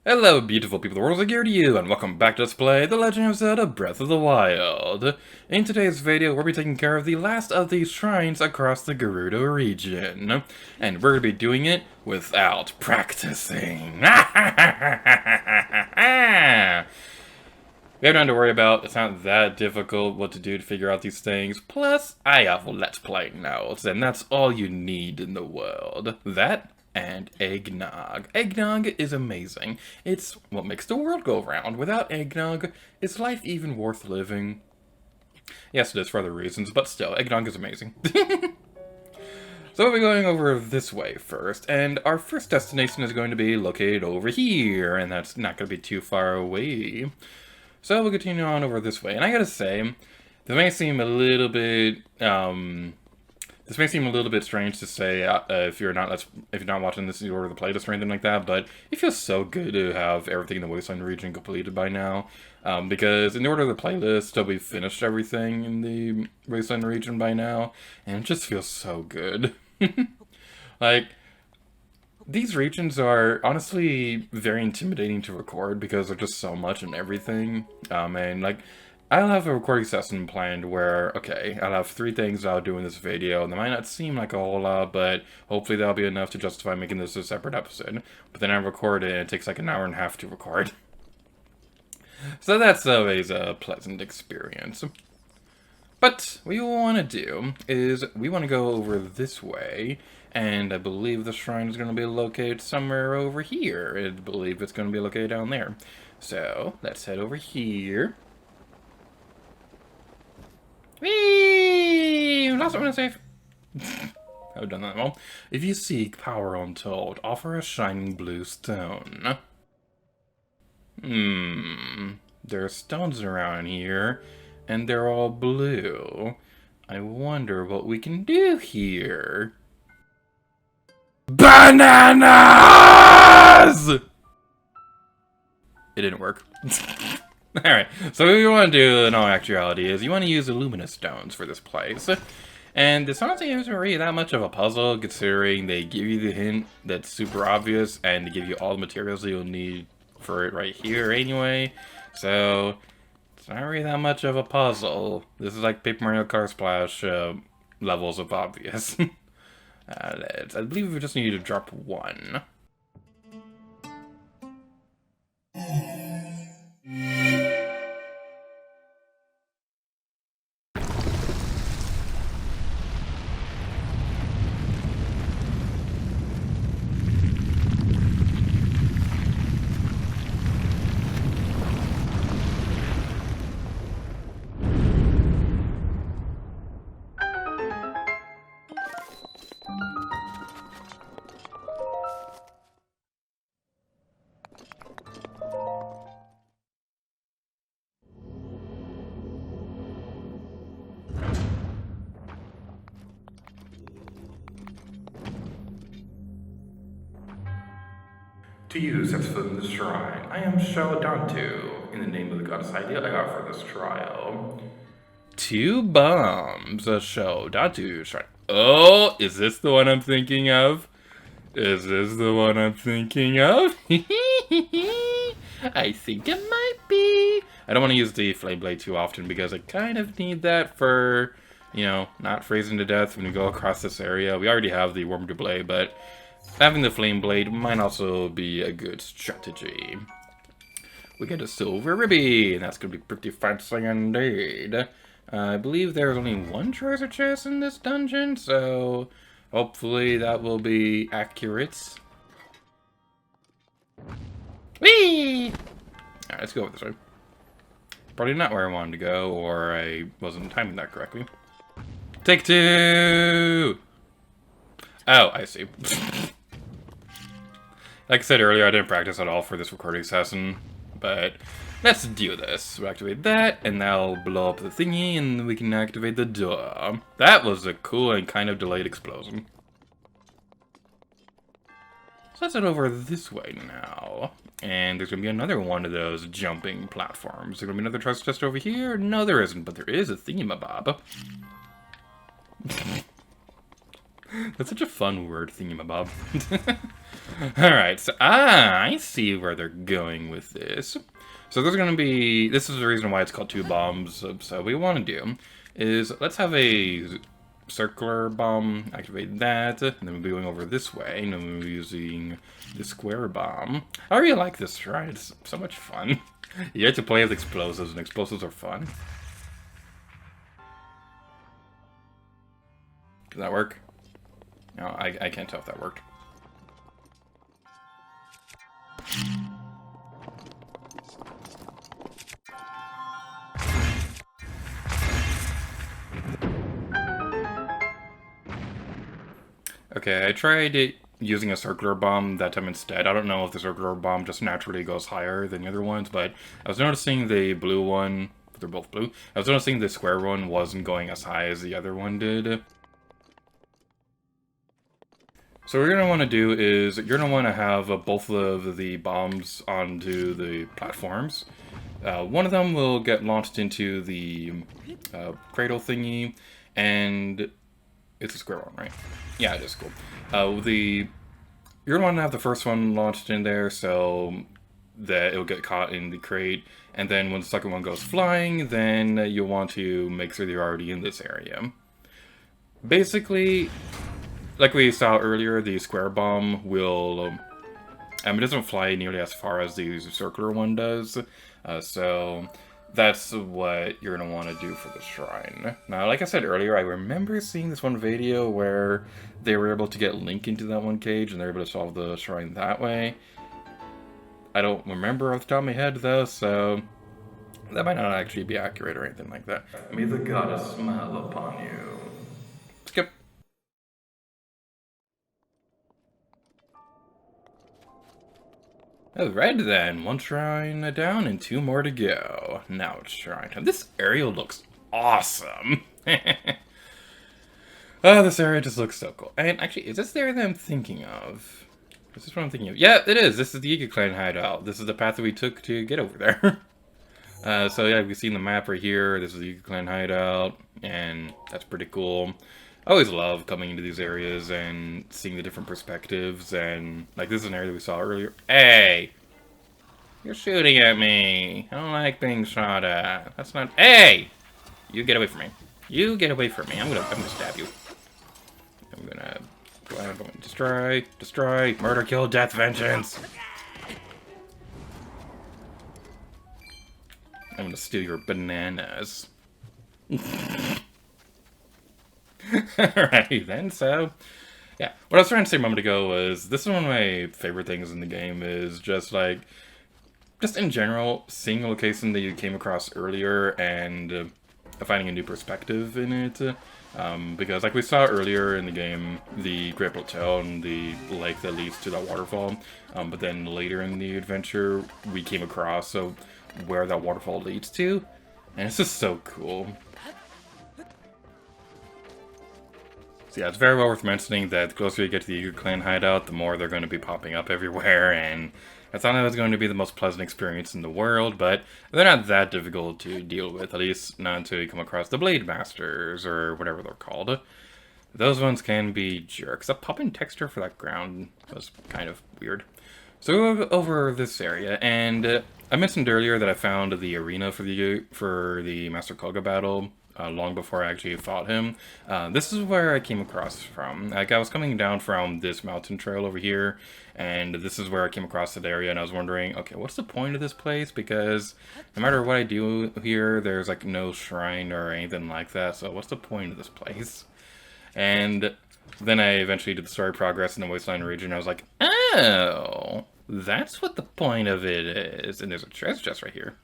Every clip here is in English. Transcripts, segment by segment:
Hello, beautiful people of the world, it's Gerudo, and welcome back to Let's Play The Legend of Zelda Breath of the Wild. In today's video, we'll be taking care of the last of these shrines across the Gerudo region. And we're going to be doing it without practicing. We have nothing to worry about. It's not that difficult what to do to figure out these things. Plus, I have Let's Play notes, and that's all you need in the world. That and eggnog. Eggnog is amazing. It's what makes the world go round. Without eggnog, is life even worth living? Yes, it is for other reasons, but still, eggnog is amazing. So we'll be going over this way first, and our first destination is going to be located over here, and that's not going to be too far away. So we'll continue on over this way, and I gotta say, this may seem a little bit, strange to say if you're not watching this in order to play this or anything like that, but it feels so good to have everything in the Wasteland region completed by now. Because in order to play this, we've finished everything in the Wasteland region by now, and it just feels so good. Like, these regions are honestly very intimidating to record because there's just so much and everything. And like, I'll have a recording session planned where, okay, I'll have 3 things I'll do in this video, and they might not seem like a whole lot, but hopefully that'll be enough to justify making this a separate episode. But then I record it, and it takes like an hour and a half to record. So that's always a pleasant experience. But what we want to do is we want to go over this way, and I believe the shrine is going to be located somewhere over here. I believe it's going to be located down there. So let's head over here. Whee! Lost what I want to save. I've done that well. If you seek power untold, offer a shining blue stone. There are stones around here, and they're all blue. I wonder what we can do here. Bananas! It didn't work. Alright, so what you want to do in all actuality is you want to use the luminous stones for this place. And this honestly isn't really that much of a puzzle, considering they give you the hint that's super obvious, and they give you all the materials you'll need for it right here anyway. So it's not really that much of a puzzle. This is like Paper Mario Kart Splash levels of obvious. I believe we just need to drop 1. To you, sets foot in the shrine. I am Dantu. In the name of the goddess Idea, I offer this trial. 2 bombs. A Dantu shrine. Oh, is this the one I'm thinking of? Is this the one I'm thinking of? I think it might be. I don't want to use the flame blade too often because I kind of need that for, you know, not freezing to death when we go across this area. We already have the Worm Blade, but having the flame blade might also be a good strategy. We get a silver ruby, and that's going to be pretty fancy indeed. I believe there's only 1 treasure chest in this dungeon, so hopefully that will be accurate. Whee! Alright, let's go over this way. Probably not where I wanted to go, or I wasn't timing that correctly. Take 2! Oh, I see. Like I said earlier, I didn't practice at all for this recording session, but let's do this. We'll activate that, and that'll blow up the thingy, and we can activate the door. That was a cool and kind of delayed explosion. So let's head over this way now. And there's going to be another one of those jumping platforms. Is there going to be another treasure chest over here? No, there isn't, but there is a thingamabob. That's such a fun word, thingamabob. Alright, so I see where they're going with this. So there's going to be, this is the reason why it's called two bombs. So what we want to do is, let's have a circular bomb, activate that, and then we'll be going over this way, and then we'll be using the square bomb. I really like this shrine, it's so much fun. You get to play with explosives, and explosives are fun. Does that work? No, I can't tell if that worked. Okay, I tried using a circular bomb that time instead. I don't know if the circular bomb just naturally goes higher than the other ones, but I was noticing the blue one, they're both blue, I was noticing the square one wasn't going as high as the other one did. So what you're going to want to do is, you're going to want to have both of the bombs onto the platforms. One of them will get launched into the cradle thingy, and it's a square one, right? Yeah, it is cool. You're going to want to have the first one launched in there so that it'll get caught in the crate, and then when the second one goes flying, then you'll want to make sure you're already in this area. Basically, like we saw earlier, the square bomb will, it doesn't fly nearly as far as the circular one does, so that's what you're going to want to do for the shrine. Now, like I said earlier, I remember seeing this one video where they were able to get Link into that one cage, and they're able to solve the shrine that way. I don't remember off the top of my head, though, so that might not actually be accurate or anything like that. May the goddess smile upon you. Skip. Alright then, one shrine down and two more to go. Now it's shrine time. This area looks awesome. Oh, this area just looks so cool. And actually, is this the area that I'm thinking of? Is this what I'm thinking of? Yeah, it is. This is the Yoog clan hideout. This is the path that we took to get over there. So yeah, we've seen the map right here. This is the Yoog clan hideout, and that's pretty cool. I always love coming into these areas and seeing the different perspectives, and like this is an area that we saw earlier. Hey! You're shooting at me! I don't like being shot at. That's not— Hey! You get away from me. You get away from me. I'm gonna stab you. I'm gonna go out and destroy, murder, kill, death, vengeance! I'm gonna steal your bananas. Alright then, so yeah. What I was trying to say a moment ago was, this is one of my favorite things in the game, is just like, just in general, seeing a location that you came across earlier and finding a new perspective in it. Because like we saw earlier in the game, the Great Plateau and the lake that leads to that waterfall, but then later in the adventure, we came across where that waterfall leads to, and it's just so cool. So yeah, it's very well worth mentioning that the closer you get to the Yoog clan hideout, the more they're going to be popping up everywhere, and I thought it was going to be the most pleasant experience in the world, but they're not that difficult to deal with, at least not until you come across the Blade Masters, or whatever they're called. Those ones can be jerks. The popping texture for that ground was kind of weird. So we'll go over this area, and I mentioned earlier that I found the arena for the Master Koga battle long before I actually fought him. This is where I came across from. Like, I was coming down from this mountain trail over here, and this is where I came across that area, and I was wondering, okay, what's the point of this place? Because no matter what I do here, there's like no shrine or anything like that, so what's the point of this place? And then I eventually did the story progress in the Wasteland region, and I was like, oh, that's what the point of it is. And there's a treasure chest right here.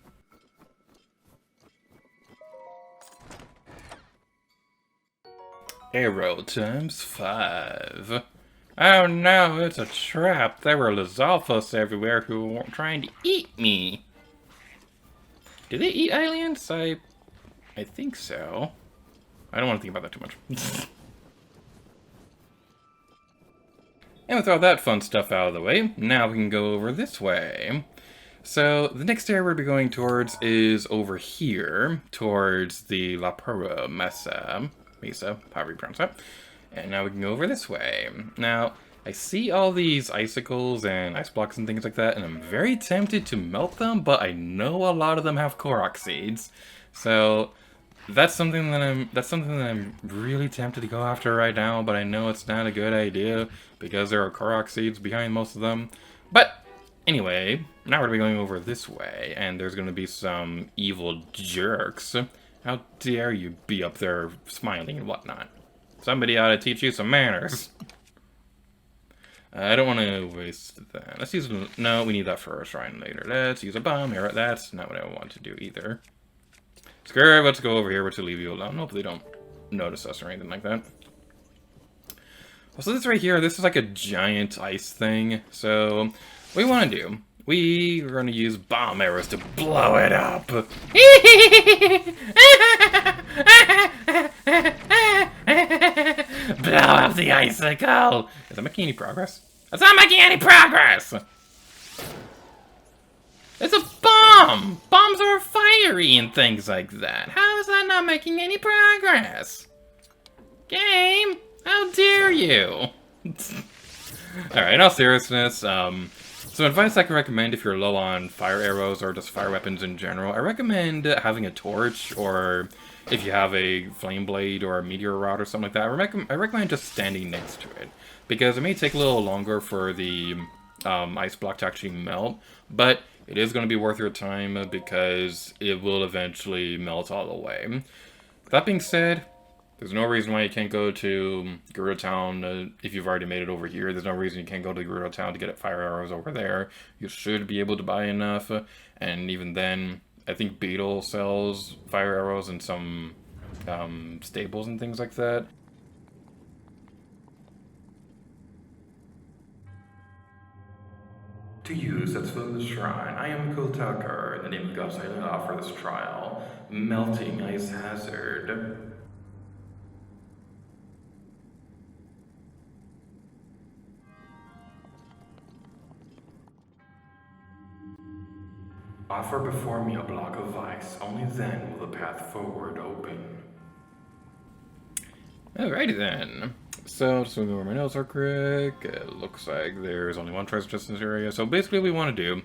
Arrow times 5. Oh no, it's a trap. There were Lizalfos everywhere who were trying to eat me. Do they eat aliens? I think so. I don't want to think about that too much. And with all that fun stuff out of the way, now we can go over this way. So, the next area we'll be going towards is over here, towards the La Mesa, however you pronounce that. And now we can go over this way. Now, I see all these icicles and ice blocks and things like that, and I'm very tempted to melt them, but I know a lot of them have Korok seeds. So that's something that I'm really tempted to go after right now, but I know it's not a good idea because there are Korok seeds behind most of them. But anyway, now we're going to be going over this way, and there's going to be some evil jerks. How dare you be up there smiling and whatnot? Somebody ought to teach you some manners. I don't want to waste that. Let's use... No, we need that for a shrine later. Let's use a bomb here. That's not what I want to do either. Screw it, let's go over here. We're to leave you alone. Hopefully they don't notice us or anything like that. So this right here, this is like a giant ice thing. So what we want to do, we're going to use bomb arrows to blow it up. Blow up the icicle. Is that making any progress? That's not making any progress! It's a bomb! Bombs are fiery and things like that. How is that not making any progress? Game, how dare you? Alright, in all seriousness, some advice I can recommend if you're low on fire arrows or just fire weapons in general, I recommend having a torch, or if you have a flame blade or a meteor rod or something like that, I recommend just standing next to it. Because it may take a little longer for the ice block to actually melt, but it is going to be worth your time because it will eventually melt all the way. That being said, there's no reason why you can't go to Gerudo Town if you've already made it over here. There's no reason you can't go to Gerudo Town to get fire arrows over there. You should be able to buy enough, and even then, I think Beetle sells fire arrows in some stables and things like that. To use at Zelda's shrine, I am Takkar, in the name of gods I offer this trial. Melting ice hazard. Offer before me a block of ice, only then will the path forward open. Alrighty then. So, just looking over my notes real quick, it looks like there's only one treasure chest in this area. So basically what we want to do,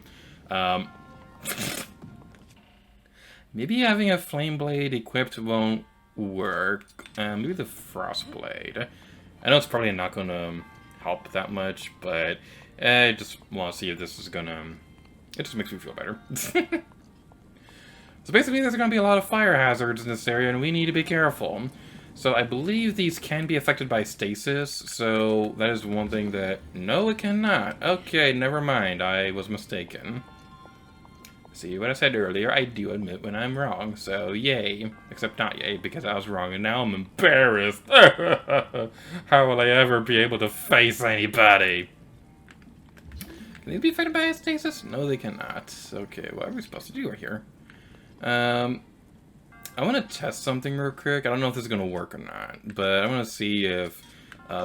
maybe having a flame blade equipped won't work. Maybe the frost blade. I know it's probably not going to help that much, but I just want to see if this is going to... It just makes me feel better. So basically there's going to be a lot of fire hazards in this area, and we need to be careful. So I believe these can be affected by stasis, so that is one thing that... No, it cannot. Okay, never mind. I was mistaken. See what I said earlier? I do admit when I'm wrong, so yay. Except not yay, because I was wrong, and now I'm embarrassed. How will I ever be able to face anybody? Can they be affected by stasis? No, they cannot. Okay, what are we supposed to do right here? I want to test something real quick. I don't know if this is going to work or not, but I want to see if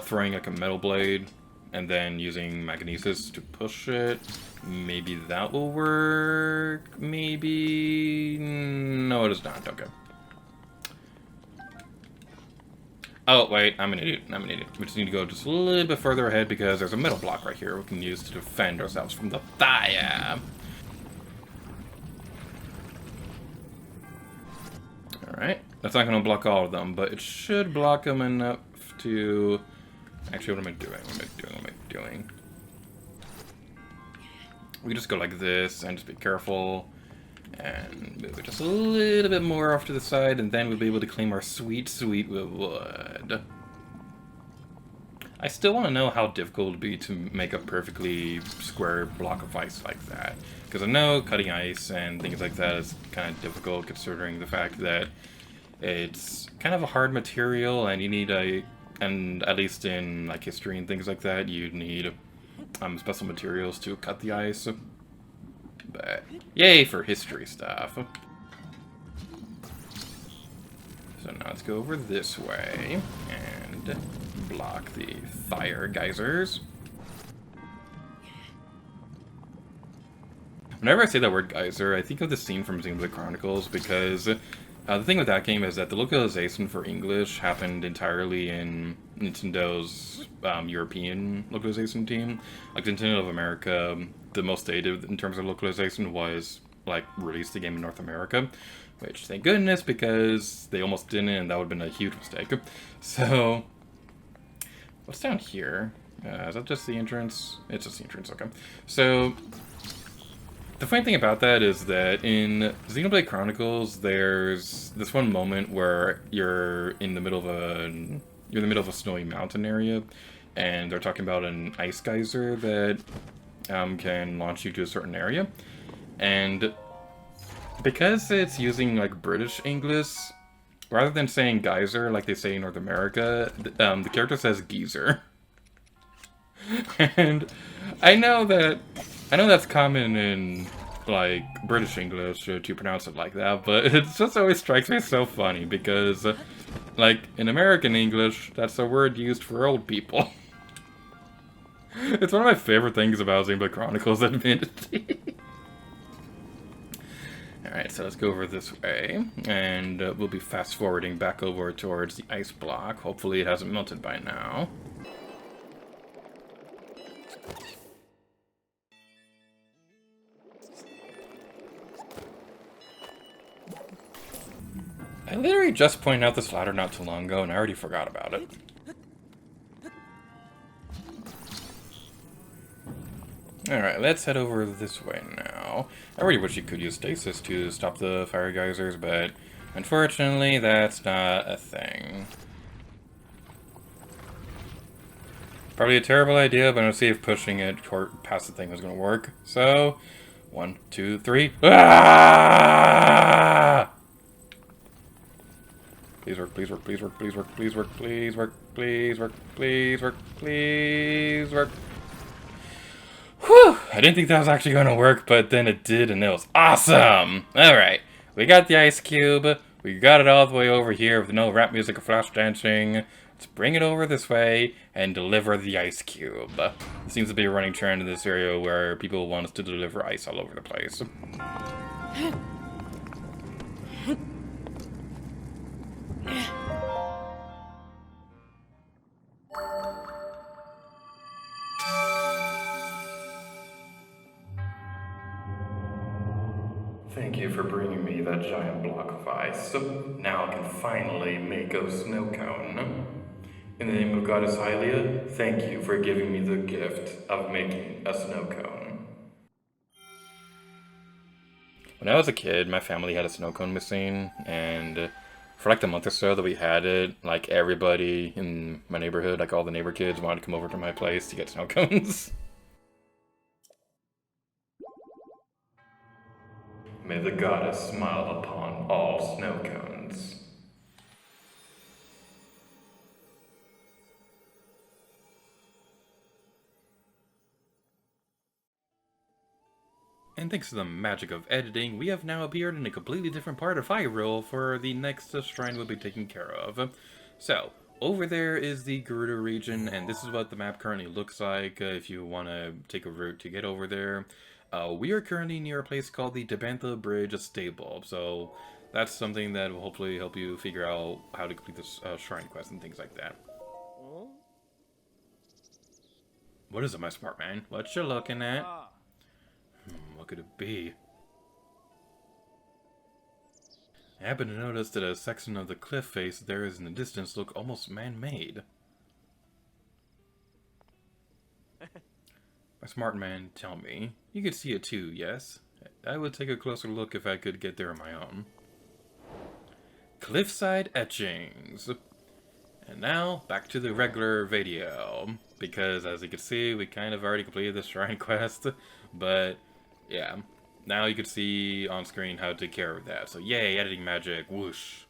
throwing like a metal blade and then using magnesis to push it, maybe that will work. Maybe... No, it is not. Okay. Oh, wait. I'm an idiot. We just need to go just a little bit further ahead because there's a metal block right here we can use to defend ourselves from the fire. Alright, that's not going to block all of them, but it should block them enough to... Actually, what am I doing? We just go like this and just be careful and move it just a little bit more off to the side, and then we'll be able to claim our sweet, sweet wood. I still want to know how difficult it would be to make a perfectly square block of ice like that. Because I know cutting ice and things like that is kind of difficult considering the fact that it's kind of a hard material and you need and at least in like history and things like that, you'd need special materials to cut the ice. But yay for history stuff. So now let's go over this way and block the fire geysers. Whenever I say that word geyser, I think of the scene from Zelda Chronicles because The thing with that game is that the localization for English happened entirely in Nintendo's European localization team. Like Nintendo of America, the most they did in terms of localization was like release the game in North America, which thank goodness because they almost didn't, and that would have been a huge mistake. So, what's down here? Is that just the entrance? It's just the entrance. Okay. So. The funny thing about that is that in Xenoblade Chronicles, there's this one moment where you're in the middle of a snowy mountain area, and they're talking about an ice geyser that can launch you to a certain area, and because it's using like British English, rather than saying geyser like they say in North America, the character says geezer, and I know that's common in, like, British English to pronounce it like that, but it just always strikes me so funny because, like, in American English, that's a word used for old people. It's one of my favorite things about Xenoblade Chronicles, admittedly. Alright, so let's go over this way, and we'll be fast-forwarding back over towards the ice block. Hopefully it hasn't melted by now. I literally just pointed out this ladder not too long ago, and I already forgot about it. Alright, let's head over this way now. I really wish you could use stasis to stop the fire geysers, but unfortunately, that's not a thing. Probably a terrible idea, but I'm gonna see if pushing it past the thing is gonna work. So, 1, 2, 3. Ah! Please work, please work, please work, please work, please work, please work, please work, please work, please work. Whew! I didn't think that was actually going to work, but then it did, and it was awesome! Alright, we got the ice cube, we got it all the way over here with no rap music or flash dancing. Let's bring it over this way and deliver the ice cube. It seems to be a running trend in this area where people want us to deliver ice all over the place. Thank you for bringing me that giant block of ice. Now I can finally make a snow cone. In the name of Goddess Hylia, thank you for giving me the gift of making a snow cone. When I was a kid, my family had a snow cone machine, and for like the month or so that we had it, like everybody in my neighborhood, like all the neighbor kids, wanted to come over to my place to get snow cones. May the goddess smile upon all snow cones. And thanks to the magic of editing, we have now appeared in a completely different part of Hyrule for the next shrine we'll be taking care of. So, over there is the Gerudo region, and this is what the map currently looks like if you want to take a route to get over there. We are currently near a place called the Tabantha Bridge Stable, so that's something that will hopefully help you figure out how to complete this shrine quest and things like that. What is it, my smart man? What you looking at? What could it be? I happen to notice that a section of the cliff face there is in the distance look almost man-made. My smart man, tell me. You could see it too, yes? I would take a closer look if I could get there on my own. Cliffside Etchings. And now, back to the regular video. Because, as you can see, we kind of already completed the shrine quest. But, yeah. Now you can see on screen how to take care of that. So, yay, editing magic, whoosh.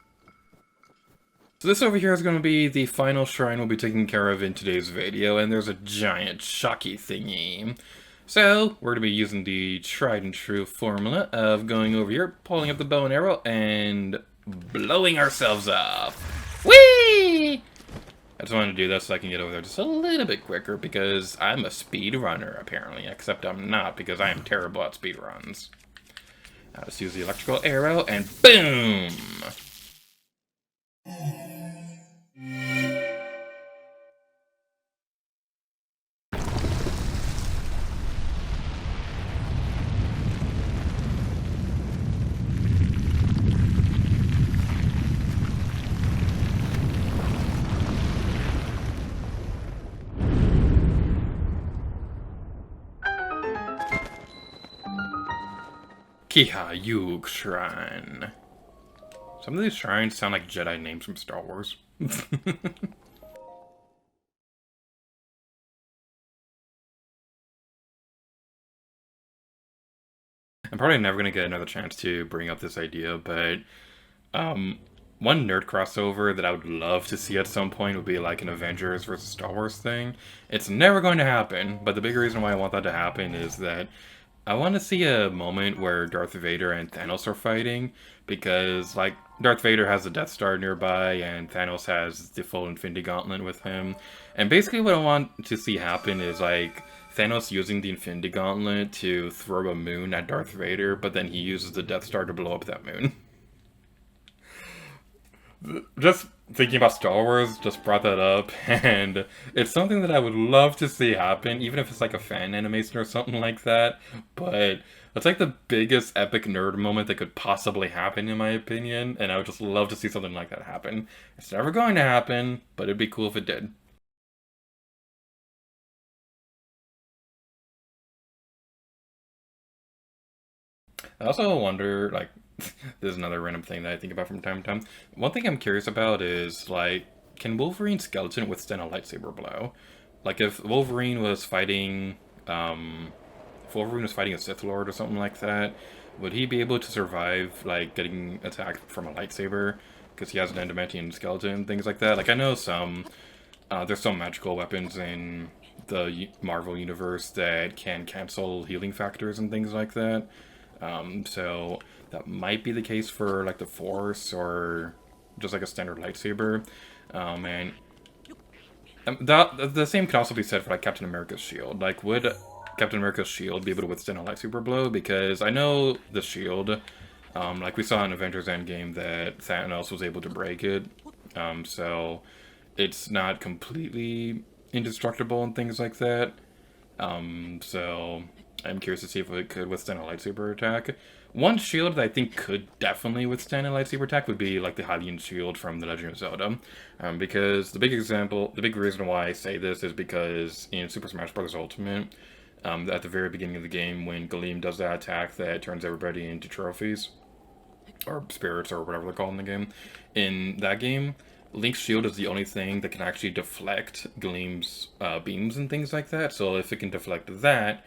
So this over here is going to be the final shrine we'll be taking care of in today's video, and there's a giant shocky thingy. So, we're going to be using the tried and true formula of going over here, pulling up the bow and arrow, and blowing ourselves up. Whee! I just wanted to do this so I can get over there just a little bit quicker, because I'm a speed runner, apparently, except I'm not, because I am terrible at speed runs. Now, let's use the electrical arrow, and boom! Keeha Yoog Shrine. Some of these shrines sound like Jedi names from Star Wars. I'm probably never going to get another chance to bring up this idea, but um, one nerd crossover that I would love to see at some point would be like an Avengers versus Star Wars thing. It's never going to happen, but the big reason why I want that to happen is that I want to see a moment where Darth Vader and Thanos are fighting, because like Darth Vader has the Death Star nearby and Thanos has the full Infinity Gauntlet with him. And basically what I want to see happen is like Thanos using the Infinity Gauntlet to throw a moon at Darth Vader, but then he uses the Death Star to blow up that moon. Just thinking about Star Wars just brought that up, and it's something that I would love to see happen, even if it's like a fan animation or something like that. But it's like the biggest epic nerd moment that could possibly happen, in my opinion, and I would just love to see something like that happen. It's never going to happen, but it'd be cool if it did. I also wonder, like, this is another random thing that I think about from time to time. One thing I'm curious about is, like, can Wolverine's skeleton withstand a lightsaber blow? Like, if Wolverine was fighting a Sith Lord or something like that, would he be able to survive, like, getting attacked from a lightsaber? Because he has an adamantium skeleton, things like that. Like, I know there's some magical weapons in the Marvel universe that can cancel healing factors and things like that. So that might be the case for like the Force or just like a standard lightsaber. And the same can also be said for like Captain America's shield. Like, would Captain America's shield be able to withstand a lightsaber blow? Because I know the shield, like we saw in Avengers Endgame, that Thanos was able to break it. So it's not completely indestructible and things like that. So I'm curious to see if it could withstand a lightsaber attack. One shield that I think could definitely withstand a lightsaber attack would be like the Hylian shield from The Legend of Zelda. Because the big reason why I say this is because in Super Smash Bros. Ultimate, at the very beginning of the game, when Galeem does that attack that turns everybody into trophies, or spirits, or whatever they're called in the game, in that game, Link's shield is the only thing that can actually deflect Gleam's beams and things like that. So if it can deflect that,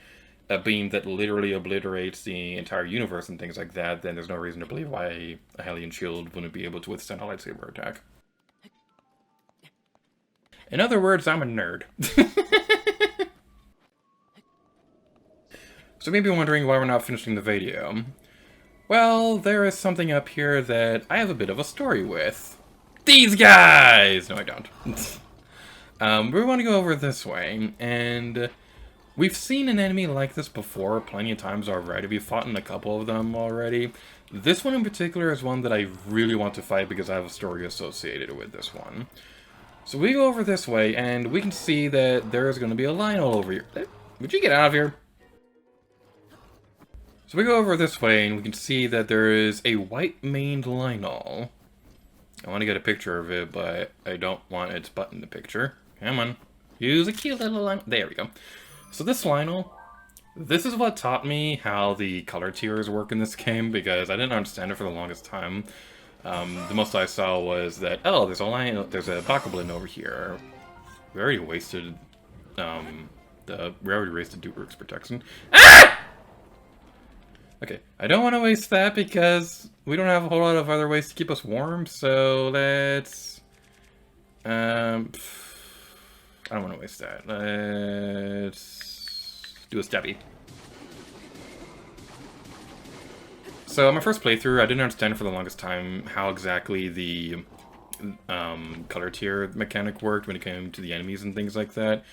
a beam that literally obliterates the entire universe and things like that, then there's no reason to believe why a Hylian shield wouldn't be able to withstand a lightsaber attack. In other words, I'm a nerd. So maybe wondering why we're not finishing the video. Well, there is something up here that I have a bit of a story with. These guys! No, I don't. We want to go over this way, and we've seen an enemy like this before plenty of times already. We've fought in a couple of them already. This one in particular is one that I really want to fight because I have a story associated with this one. So we go over this way, and we can see that there's going to be a Lionel over here. Would you get out of here? So we go over this way, and we can see that there is a white-maned Lionel. I want to get a picture of it, but I don't want its butt in the picture. Come on. Use a cute little Lionel. There we go. So this Lionel, this is what taught me how the color tiers work in this game, because I didn't understand it for the longest time. The most I saw was that, oh, there's a Bokoblin over here. We already wasted, Duperk's protection. Ah! Okay, I don't want to waste that because we don't have a whole lot of other ways to keep us warm, so let's... I don't want to waste that. Let's do a stabby. So, my first playthrough, I didn't understand for the longest time how exactly the color tier mechanic worked when it came to the enemies and things like that.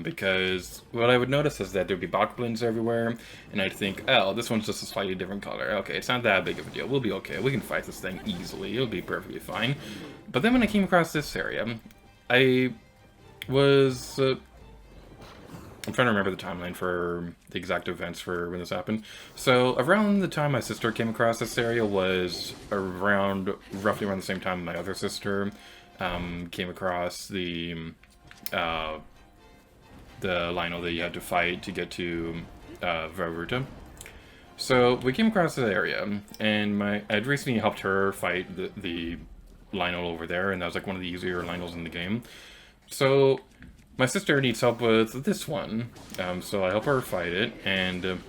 Because what I would notice is that there'd be Bokoblins everywhere, and I'd think, oh, this one's just a slightly different color. Okay, it's not that big of a deal. We'll be okay. We can fight this thing easily. It'll be perfectly fine. But then when I came across this area, I was... I'm trying to remember the timeline for the exact events for when this happened. So, around the time my sister came across this area was roughly around the same time my other sister came across the Lionel that you had to fight to get to Veruta. So we came across this area, and I'd recently helped her fight the Lionel over there, and that was like one of the easier Lionels in the game. So my sister needs help with this one, so I help her fight it, and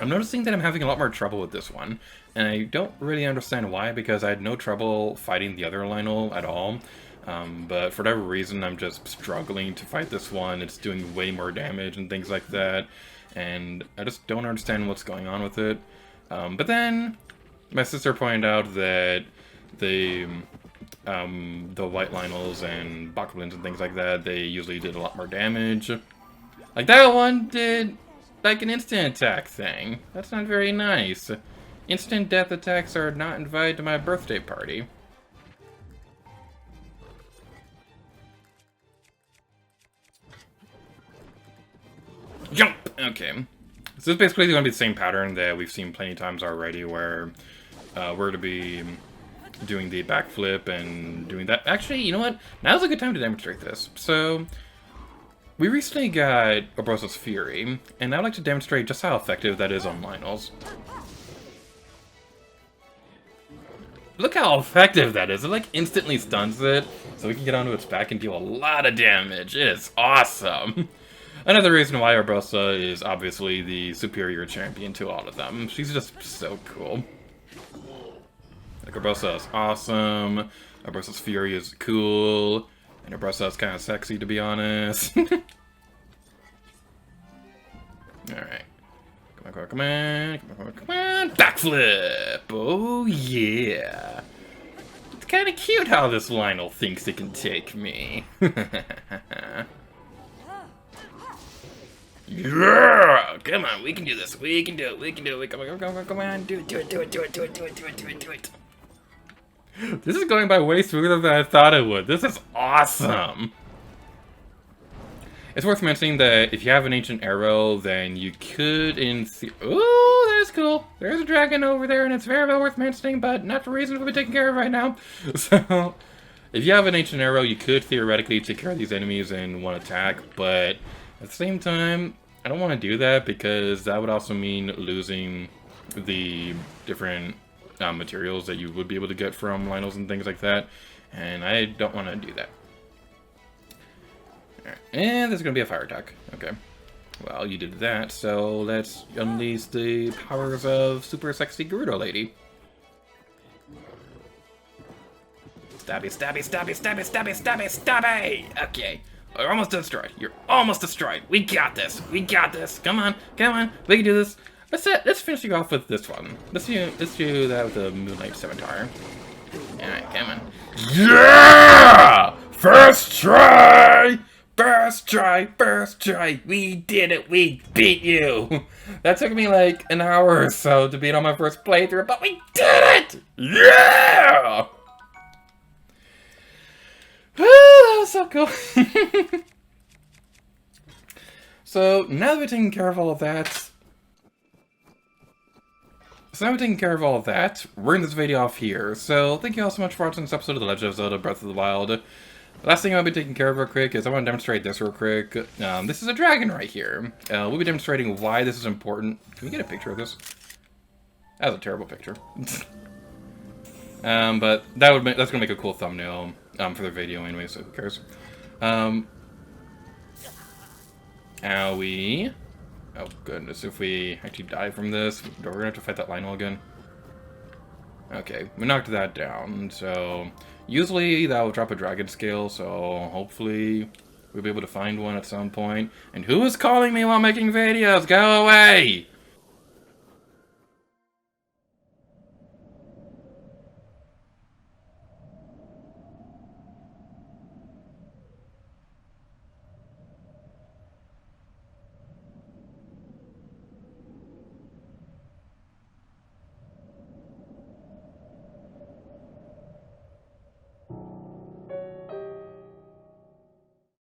I'm noticing that I'm having a lot more trouble with this one, and I don't really understand why, because I had no trouble fighting the other Lionel at all, but for whatever reason I'm just struggling to fight this one. It's doing way more damage and things like that, and I just don't understand what's going on with it. But then my sister pointed out that the white Lionels and Bokoblins and things like that, they usually did a lot more damage. Like that one did like an instant attack thing. That's not very nice. Instant death attacks are not invited to my birthday party. Jump! Okay. So this is basically going to be the same pattern that we've seen plenty of times already, where we're to be doing the backflip and doing that. Actually, you know what? Now's a good time to demonstrate this. So, we recently got Obrosa's Fury, and I'd like to demonstrate just how effective that is on Lionels. Look how effective that is. It like instantly stuns it, so we can get onto its back and deal a lot of damage. It is awesome. Another reason why Obrosa is obviously the superior champion to all of them. She's just so cool. Like, Obrosa is awesome, Obrosa's Fury is cool, and Obrosa is kind of sexy, to be honest. Alright. Come on, come on, come on, come on! Backflip! Oh, yeah! It's kind of cute how this Lionel thinks it can take me. Yeah! Come on, we can do this. We can do it. We can do it. Come on, come on, come on. Do it, do it, do it, do it, do it, do it, do it, do it, do it. This is going by way smoother than I thought it would. This is awesome. It's worth mentioning that if you have an ancient arrow, then you could ooh, that is cool. There's a dragon over there, and it's very well worth mentioning, but not for reasons we'll be taking care of right now. So, if you have an ancient arrow, you could theoretically take care of these enemies in one attack, but at the same time, I don't want to do that because that would also mean losing the different materials that you would be able to get from Lionels and things like that, and I don't want to do that. Alright, and there's going to be a fire attack. Okay. Well, you did that, so let's unleash the powers of super sexy Gerudo lady. Stabby, stabby, stabby, stabby, stabby, stabby, stabby! Okay. You're almost destroyed. You're almost destroyed. We got this. We got this. Come on. Come on. We can do this. Let's finish you off with this one. Let's do that with the Moonlight Scimitar. Alright, come on. Yeah! First try! First try! First try! We did it! We beat you! That took me like an hour or so to beat on my first playthrough, but we did it! Yeah! That was so cool. So now that we're taking care of all of that, we're in this video off here. So thank you all so much for watching this episode of The Legend of Zelda Breath of the Wild. Last thing I'll be taking care of real quick is I want to demonstrate this real quick. This is a dragon right here. We'll be demonstrating why this is important. Can we get a picture of this? That was a terrible picture. But that's gonna make a cool thumbnail for the video anyway, so who cares? Owie. Oh goodness, if we actually die from this, we're gonna have to fight that Lionel again. Okay, we knocked that down, so usually that will drop a dragon scale, so hopefully we'll be able to find one at some point. And who is calling me while making videos? Go away!